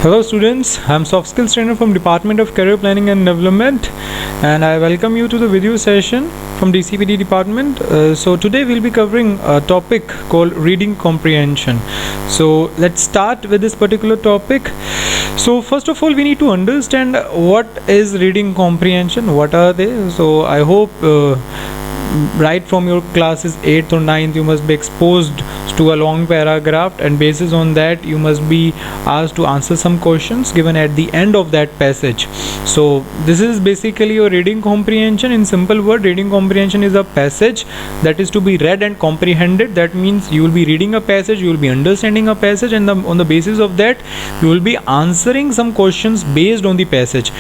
Hello students, I am soft skills trainer from Department of Career Planning and Development, and I welcome you to the video session from DCPD department. So today we'll be covering a topic called reading comprehension. So let's start with this particular topic. So first of all, we need to understand what is reading comprehension, what are they. So I hope right from your classes 8th or 9th you must be exposed to a long paragraph, and basis on that you must be asked to answer some questions given at the end of that passage. So this is basically your reading comprehension. In simple word, reading comprehension is a passage that is to be read and comprehended. That means you will be reading a passage, you will be understanding a passage, and on the basis of that you will be answering some questions based on the passage.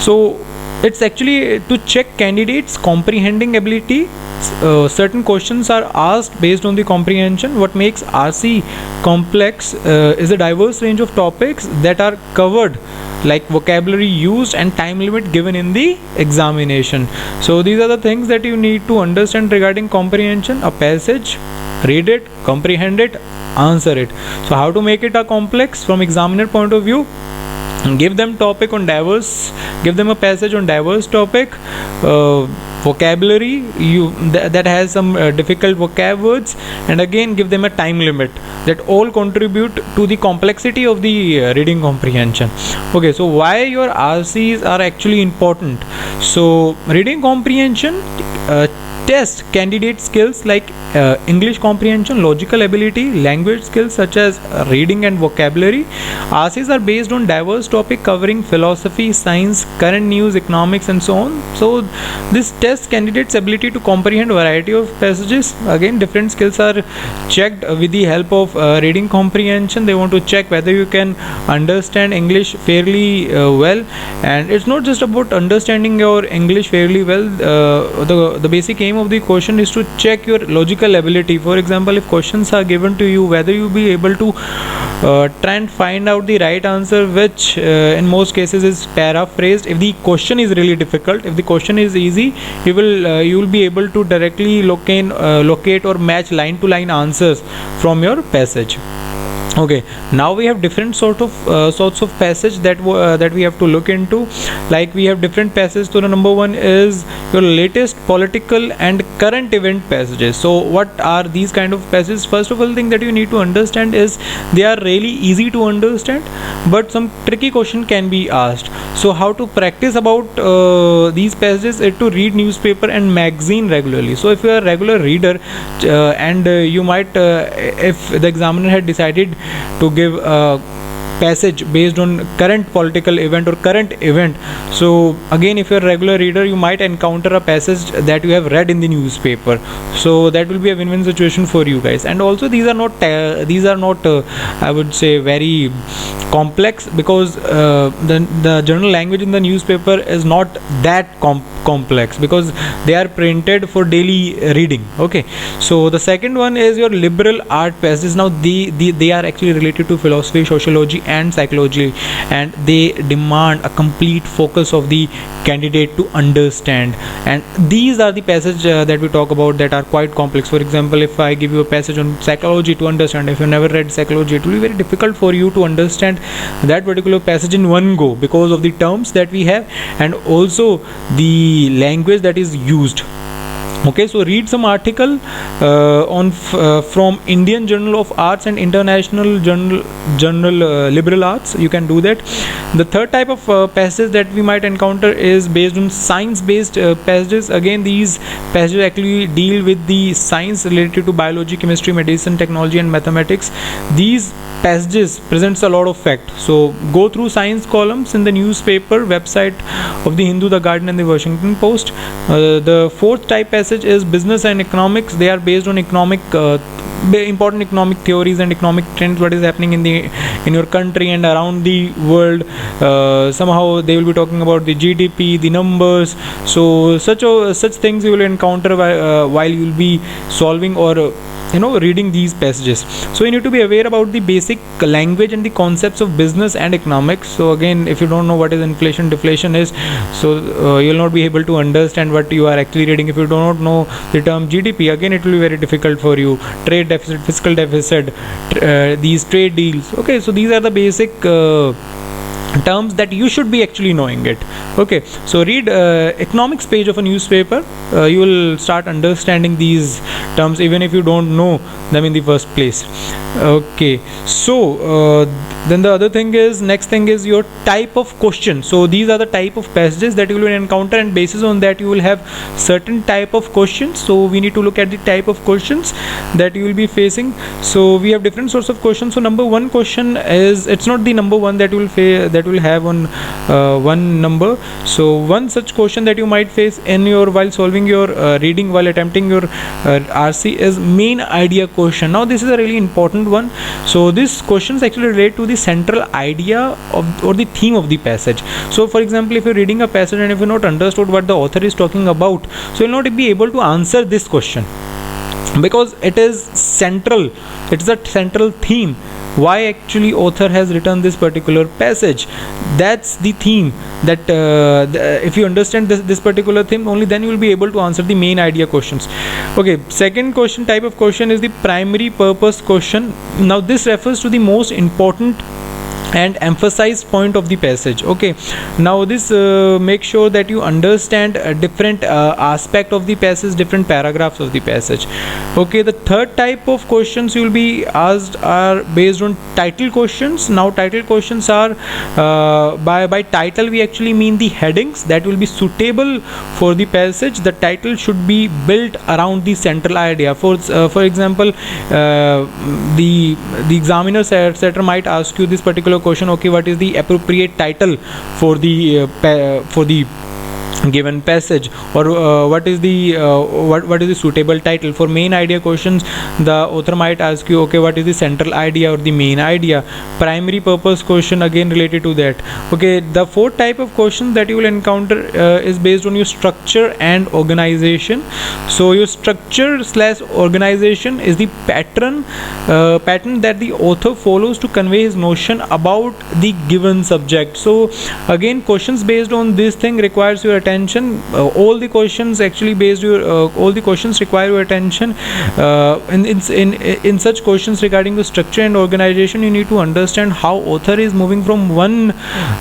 So it's actually to check candidates' comprehending ability. Certain questions are asked based on the comprehension. What makes RC complex is a diverse range of topics that are covered, like vocabulary used and time limit given in the examination. So these are the things that you need to understand regarding comprehension. A passage, read it, comprehend it, answer it. So how to make it a complex from examiner point of view? Give them topic on diverse, give them a passage on diverse topic, vocabulary that has some difficult vocab words, and again give them a time limit. That all contribute to the complexity of the reading comprehension. Okay, so why your RCs are actually important? So reading comprehension test candidate skills like English comprehension, logical ability, language skills such as reading and vocabulary. RCs are based on diverse topic covering philosophy, science, current news, economics, and so on. So this tests candidates ability to comprehend variety of passages. Again, different skills are checked with the help of reading comprehension. They want to check whether you can understand English fairly well, and it's not just about understanding your English fairly well. The basic aim of the question is to check your logical ability. For example, if questions are given to you, whether you be able to try and find out the right answer, which in most cases is paraphrased. If the question is really difficult, if the question is easy, you will be able to directly locate or match line to line answers from your passage. Okay, now we have different sorts of passage that we have to look into. Like we have different passages. So the number one is your latest political and current event passages. So what are these kind of passages? First of all, thing that you need to understand is they are really easy to understand, but some tricky question can be asked. So how to practice about these passages is to read newspaper and magazine regularly. So if you are a regular reader and you might if the examiner had decided to give a passage based on current political event or current event, so again, if you're a regular reader, you might encounter a passage that you have read in the newspaper. So that will be a win-win situation for you guys. And also these are not I would say very complex, because the general language in the newspaper is not that complex, because they are printed for daily reading. Okay, so the second one is your liberal art passages. Now they are actually related to philosophy, sociology, and psychology, and they demand a complete focus of the candidate to understand. And these are the passages that we talk about that are quite complex. For example, if I give you a passage on psychology to understand, if you never read psychology, it will be very difficult for you to understand that particular passage in one go, because of the terms that we have and also the language that is used. Okay, so read some article from Indian Journal of Arts and International Journal Liberal Arts. You can do that. The third type of passage that we might encounter is based on science-based passages. Again, these passages actually deal with the science related to biology, chemistry, medicine, technology, and mathematics. These passages presents a lot of fact. So go through science columns in the newspaper website of the Hindu, the Guardian, and the Washington Post. The fourth type passage is business and economics. They are based on important economic theories and economic trends, what is happening in your country and around the world. Somehow they will be talking about the GDP, the numbers. So such things you will encounter while you will be solving or reading these passages. So you need to be aware about the basic language and the concepts of business and economics. So again, if you don't know what is inflation, deflation is, so you'll not be able to understand what you are actually reading. If you do not know the term GDP, again it will be very difficult for you. Trade deficit, fiscal deficit, these trade deals. Okay, so these are the basic terms that you should be actually knowing it. Okay, so read economics page of a newspaper. You will start understanding these terms even if you don't know them in the first place. Okay, so then the other thing is, next thing is your type of question. So these are the type of passages that you will encounter, and basis on that you will have certain type of questions. So we need to look at the type of questions that you will be facing. So we have different sorts of questions. So number one question is, it's not the number one that you will that will have on one number. So one such question that you might face in your while solving your reading, while attempting your RC, is main idea question. Now this is a really important one. So these questions actually relate to the central idea of or the theme of the passage. So for example, if you're reading a passage and if you're not understood what the author is talking about, so you'll not be able to answer this question, because it is central, it's a central theme. Why actually author has written this particular passage, that's the theme. That if you understand this particular theme, only then you will be able to answer the main idea questions. Okay, second question, type of question, is the primary purpose question. Now this refers to the most important and emphasized point of the passage. Okay, now this make sure that you understand different aspect of the passage, different paragraphs of the passage. Okay, the third type of questions you will be asked are based on title questions. Now title questions are by title we actually mean the headings that will be suitable for the passage. The title should be built around the central idea. For example, the examiner etc might ask you this particular question. Okay, what is the appropriate title for the given passage, or what is the suitable title? For main idea questions, the author might ask you, okay, what is the central idea or the main idea? Primary purpose question, again related to that. Okay, the fourth type of question that you will encounter is based on your structure and organization. So your structure / organization is the pattern that the author follows to convey his notion about the given subject. So again, questions based on this thing requires your attention. All the questions actually all the questions require your attention. In such questions regarding the structure and organization, you need to understand how author is moving from one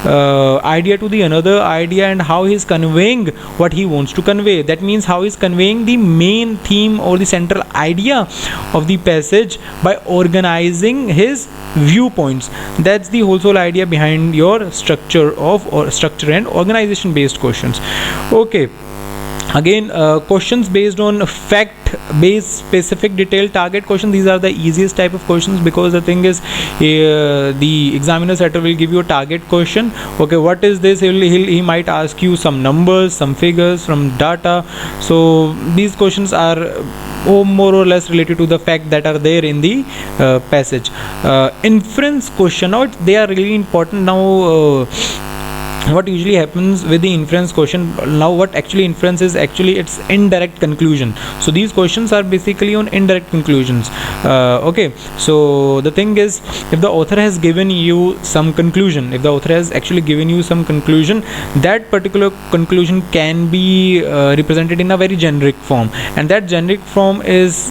idea to the another idea, and how he is conveying what he wants to convey. That means how he is conveying the main theme or the central idea of the passage by organizing his viewpoints. That's the whole idea behind your structure and organization based questions. Okay, again questions based on fact based, specific, detailed, target question. These are the easiest type of questions, because the thing is the examiner setter will give you a target question. Okay, what is this? He might ask you some numbers, some figures from data. So these questions are more or less related to the fact that are there in the passage. Inference question, now they are really important. Now what usually happens with the inference question, now what actually inference is, actually it's indirect conclusion. So these questions are basically on indirect conclusions. Okay, so the thing is, if the author has given you some conclusion, that particular conclusion can be represented in a very generic form, and that generic form is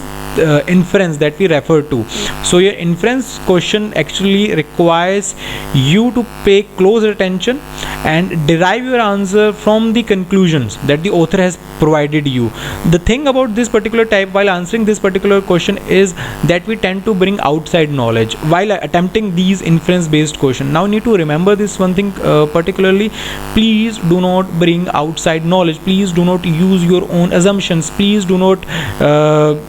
inference that we refer to. So your inference question actually requires you to pay close attention and derive your answer from the conclusions that the author has provided you. The thing about this particular type, while answering this particular question, is that we tend to bring outside knowledge while attempting these inference based questions. Now you need to remember this one thing particularly: please do not bring outside knowledge, please do not use your own assumptions, please do not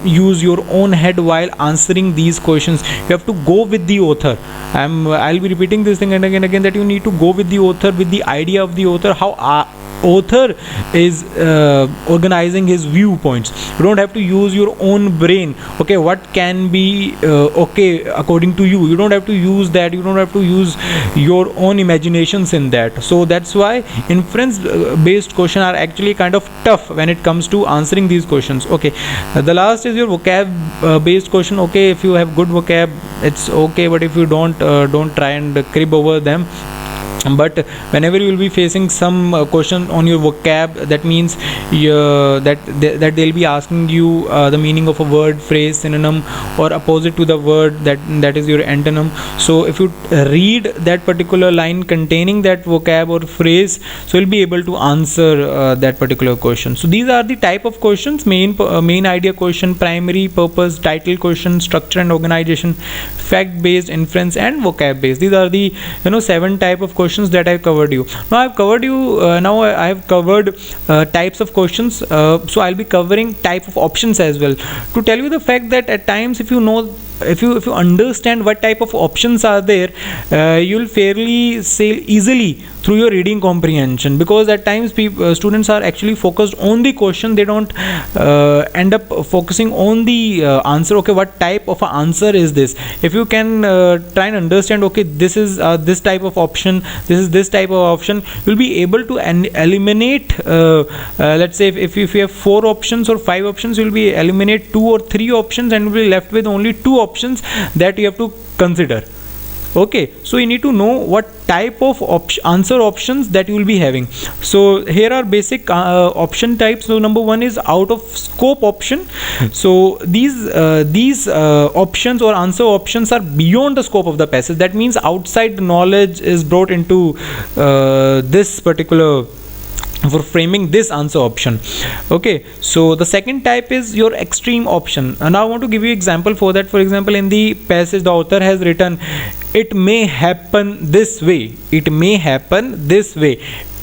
use your own head while answering these questions. You have to go with the author. I'll be repeating this thing and again that you need to go with the author, with the idea of the author, how author is organizing his viewpoints. You don't have to use your own brain. Okay, what can be okay according to you? You don't have to use that. You don't have to use your own imaginations in that. So that's why inference based questions are actually kind of tough when it comes to answering these questions. Okay, the last is your vocab based question. Okay, if you have good vocab, it's okay, but if you don't try and crib over them. But whenever you will be facing some question on your vocab, that means that they'll be asking you the meaning of a word, phrase, synonym, or opposite to the word, that is your antonym. So if you read that particular line containing that vocab or phrase, so you'll be able to answer that particular question. So these are the type of questions: main idea question, primary purpose, title question, structure and organization, fact based, inference, and vocab based. These are the 7 type of questions that I covered you. Now I have covered types of questions, so I'll be covering type of options as well, to tell you the fact that at times, if you understand what type of options are there, you'll fairly sail easily through your reading comprehension, because at times students are actually focused on the question. They don't end up focusing on the answer. Okay, what type of answer is this? If you can try and understand, okay, this is this type of option, this type of option, you'll be able to eliminate, let's say if you have 4 options or 5 options, you'll be eliminate 2 or 3 options and will be left with only 2 options that you have to consider. Okay, so you need to know what type of answer options that you will be having. So here are basic option types. So number 1 is out of scope option. So these options or answer options are beyond the scope of the passage. That means outside knowledge is brought into this particular, for framing this answer option. Okay, so the second type is your extreme option. And now I want to give you example for that. For example, in the passage, the author has written, it may happen this way, it may happen this way,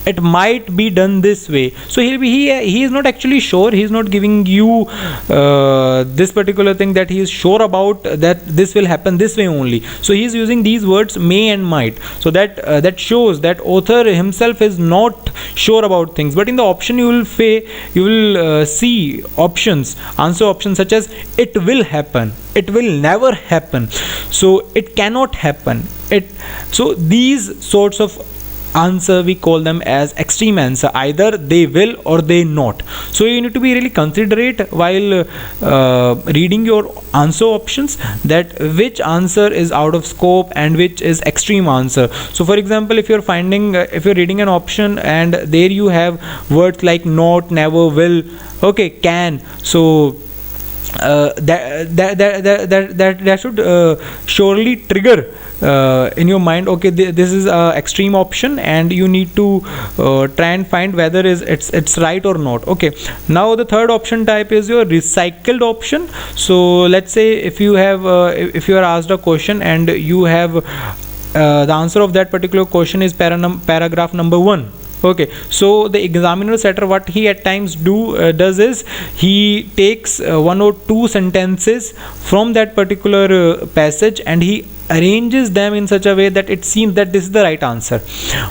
it might be done this way. So he is not actually sure. He is not giving you this particular thing that he is sure about, that this will happen this way only. So he is using these words may and might. So that shows that author himself is not sure about things. But in the option you will see options, answer options such as it will happen, it will never happen, so it cannot happen. So these sorts of answer, we call them as extreme answer. Either they will or they not. So you need to be really considerate while reading your answer options, that which answer is out of scope and which is extreme answer. So for example, if you're reading an option and there you have words like not, never, will, okay, can, so that should surely trigger in your mind, okay, this is a extreme option, and you need to try and find whether it's right or not. Okay, now the third option type is your recycled option. So let's say if you are asked a question and you have the answer of that particular question is paragraph number 1. Okay, so the examiner setter, what he at times does is he takes 1 or 2 sentences from that particular passage and he arranges them in such a way that it seems that this is the right answer.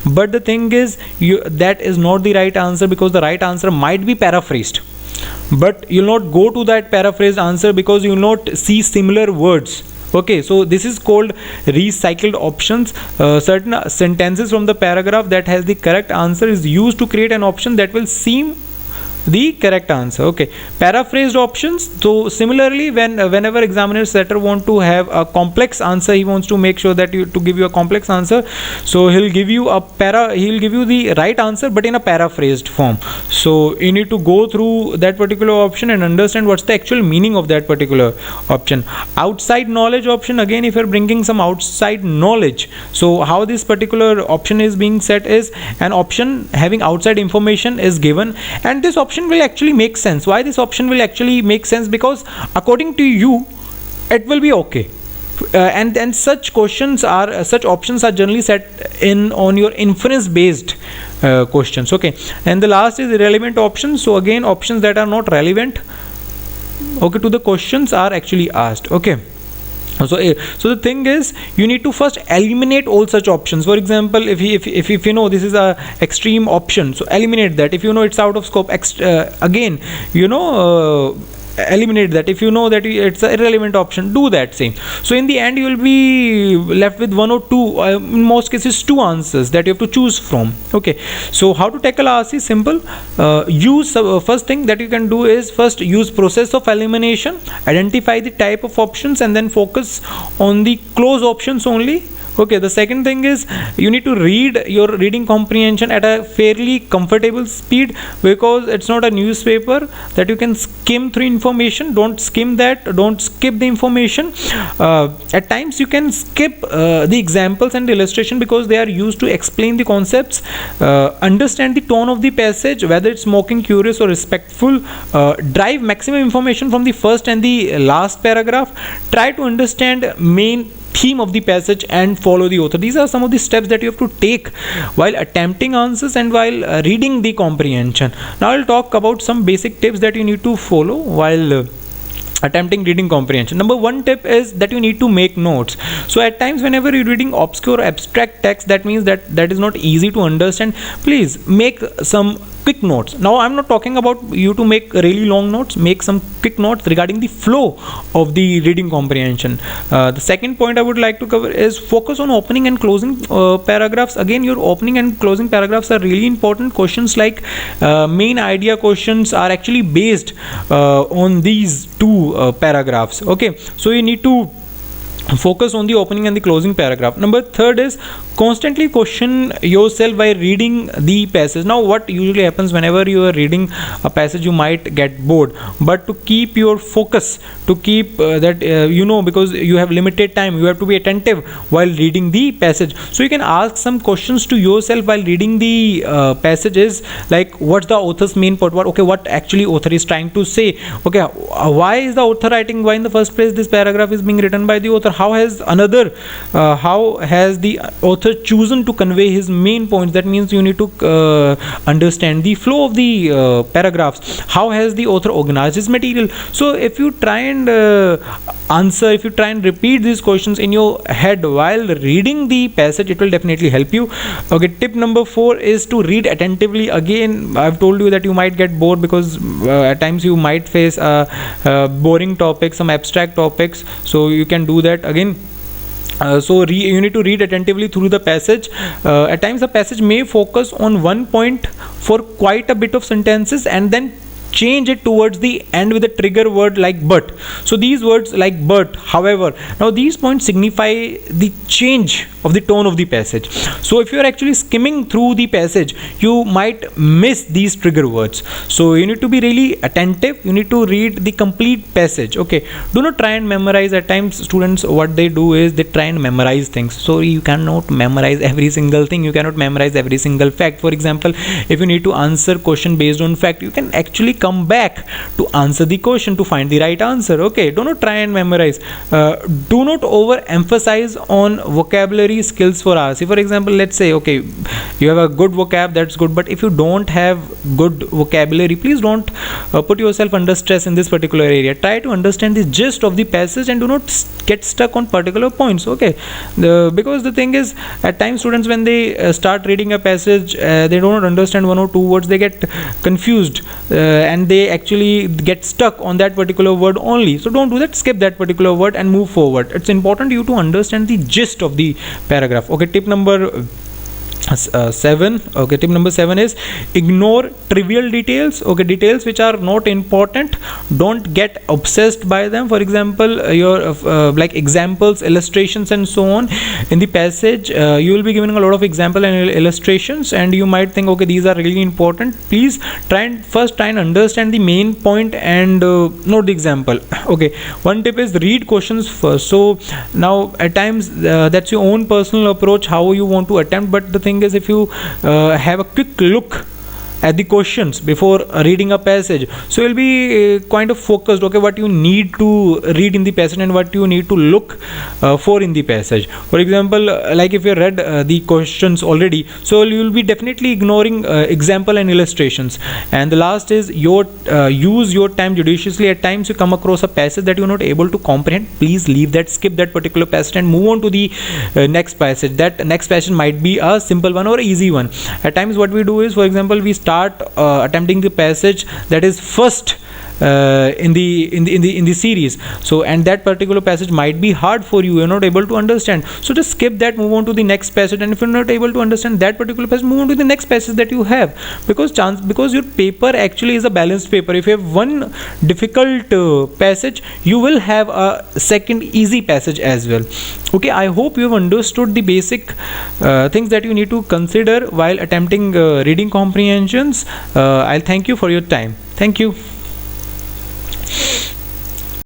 But the thing is, that is not the right answer, because the right answer might be paraphrased. But you'll not go to that paraphrased answer because you will not see similar words. Okay, so this is called recycled options. Certain sentences from the paragraph that has the correct answer is used to create an option that will seem the correct answer. Okay, paraphrased options. So similarly, whenever examiner setter want to have a complex answer, he wants to make sure that to give you a complex answer, so he'll give you the right answer but in a paraphrased form. So you need to go through that particular option and understand what's the actual meaning of that particular option. Outside knowledge option, again, if you're bringing some outside knowledge, so how this particular option is being set is an option having outside information is given, and this option will actually make sense. Why this option will actually make sense? Because according to you it will be okay. And such options are generally set in on your inference based questions. Okay, and the last is irrelevant options. So again, options that are not relevant, okay, to the questions are actually asked. Okay, so the thing is, you need to first eliminate all such options. For example, if you know this is a extreme option, so eliminate that. If you know it's out of scope, again, eliminate that. If you know that it's an irrelevant option, do that same. So in the end, you will be left with 1 or 2, in most cases 2 answers that you have to choose from. Okay, so how to tackle RC? Simple. First thing that you can do is first use process of elimination, identify the type of options, and then focus on the close options only. Okay, the second thing is you need to read your reading comprehension at a fairly comfortable speed, because it's not a newspaper that you can skim through information. Don't skim that, don't skip the information. At times you can skip the examples and the illustration because they are used to explain the concepts. Understand the tone of the passage, whether it's mocking, curious or respectful. Drive maximum information from the first and the last paragraph. Try to understand main theme of the passage and follow the author. These are some of the steps that you have to take while attempting answers and while reading the comprehension. Now I'll talk about some basic tips that you need to follow while attempting reading comprehension. Number one tip is that you need to make notes. So at times whenever you're reading obscure abstract text, that means that is not easy to understand, please make some quick notes. Now I'm not talking about you to make really long notes. Make some quick notes regarding the flow of the reading comprehension. The second point I would like to cover is focus on opening and closing paragraphs. Again, your opening and closing paragraphs are really important. Questions like main idea questions are actually based on these two paragraphs. Okay, so you need to focus on the opening and the closing paragraph. Number third is constantly question yourself by reading the passage. Now what usually happens whenever you are reading a passage, you might get bored, but to keep your focus, to keep because you have limited time, you have to be attentive while reading the passage. So you can ask some questions to yourself while reading the passages, like what's the author's main point, what actually author is trying to say. Okay, why is the author writing, why in the first place this paragraph is being written by the author, how has the author chosen to convey his main points. That means you need to understand the flow of the paragraphs. How has the author organized his material? So if you try and if you try and repeat these questions in your head while reading the passage, it will definitely help you. Okay, tip number 4 is to read attentively. Again, I've told you that you might get bored because at times you might face boring topics, some abstract topics, so you can do that. Again, you need to read attentively through the passage. At times the passage may focus on one point for quite a bit of sentences and then change it towards the end with a trigger word like but. So these words like but, however, now these points signify the change of the tone of the passage. So if you are actually skimming through the passage, you might miss these trigger words. So you need to be really attentive. You need to read the complete passage. Okay, do not try and memorize. At times students, what they do is they try and memorize things. So you cannot memorize every single thing. You cannot memorize every single fact. For example, if you need to answer question based on fact, you can actually come back to answer the question to find the right answer. Okay, do not try and memorize. Do not overemphasize on vocabulary skills for hours. For example, let's say, okay, you have a good vocab, that's good, but if you don't have good vocabulary, please don't put yourself under stress in this particular area. Try to understand the gist of the passage and do not get stuck on particular points. Okay, because the thing is, at times students, when they start reading a passage, they do not understand one or two words, they get confused and they actually get stuck on that particular word only. So don't do that. Skip that particular word and move forward. It's important you to understand the gist of the paragraph. Okay, tip number 7. Okay, tip number 7 is ignore trivial details. Okay, details which are not important, don't get obsessed by them. For example, your like examples, illustrations and so on in the passage, you will be given a lot of example and illustrations and you might think, okay, these are really important. Please try and understand the main point and note the example. Okay, one tip is read questions first. So now at times that's your own personal approach, how you want to attempt, but the thing is, if you have a quick look at the questions before reading a passage, so you'll be kind of focused, okay, what you need to read in the passage and what you need to look for in the passage. For example, like if you read the questions already, so you'll be definitely ignoring example and illustrations. And the last is use your time judiciously. At times you come across a passage that you're not able to comprehend, please leave that, skip that particular passage and move on to the next passage. That next passage might be a simple one or easy one. At times what we do is, for example, we start attempting the passage that is first in the series. So, and that particular passage might be hard for you, you're not able to understand, so just skip that, move on to the next passage. And if you're not able to understand that particular passage, move on to the next passage that you have, because your paper actually is a balanced paper. If you have one difficult passage, you will have a second easy passage as well. Okay, I hope you have understood the basic things that you need to consider while attempting reading comprehensions. I'll thank you for your time. Thank you.